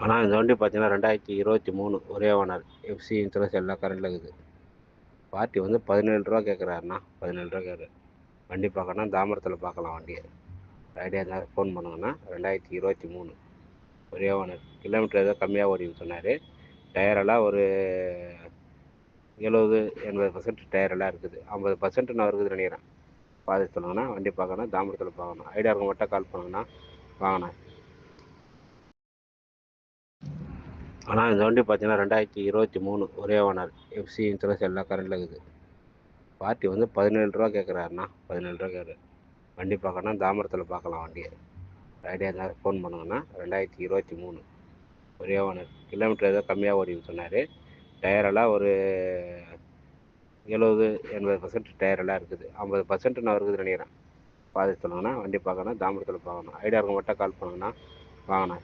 ஆனால் இந்த வண்டி பார்த்தீங்கன்னா 2023 ஒரே ஓனர். எஃப்சி இன்சூரன்ஸ் எல்லாம் கரண்டில் இருக்குது. பார்ட்டி வந்து 17 ரூபா கேட்குறாருண்ணா. 17 ரூபா கேட்குறாரு. வண்டி பார்க்கணுன்னா தாமரத்தில் பார்க்கலாம் வண்டியை. ஐடியா இருந்தால் ஃபோன் பண்ணுங்கண்ணா. 2023 ஒரே ஓனர். கிலோமீட்டர் ஏதோ கம்மியாக ஓடின்னு சொன்னார். டயரெல்லாம் ஒரு 70-80% டயரெல்லாம் இருக்குது. 50% நான் இருக்குதுன்னு நினைக்கிறேன். பார்த்து சொல்லுங்கண்ணா. வண்டி பார்க்கணும், தாமரத்தில் பார்க்கணும். ஐடியா இருக்க மட்டும் கால் பண்ணுங்கண்ணா. வாங்கண்ணா. ஆனால் இந்த வண்டி பார்த்தீங்கன்னா 2023 ஒரே ஓனர். எஃப்சி இன்சூரன்ஸ் எல்லாம் கரண்டில் இருக்குது. பார்ட்டி வந்து 17 ரூபா கேட்குறாருண்ணா. 17 ரூபா கேட்குறாரு. வண்டி பார்க்கணுன்னா தாமரத்தில் பார்க்கலாம் வண்டியை. ஐடியா இருந்தால் ஃபோன் பண்ணுங்கண்ணா. 2023 ஒரே ஓனர். கிலோமீட்டர் ஏதோ கம்மியாக ஓடின்னு சொன்னார். டயரெல்லாம் ஒரு 70-80% டயரெல்லாம் இருக்குது. 50% நான் இருக்குதுன்னு நினைக்கிறேன். பார்த்து சொல்லுங்கண்ணா. வண்டி பார்க்கணும், தாமரத்தில் பார்க்கணும். ஐடியா இருக்க மட்டும் கால் பண்ணுங்கண்ணா. வாங்கண்ணா.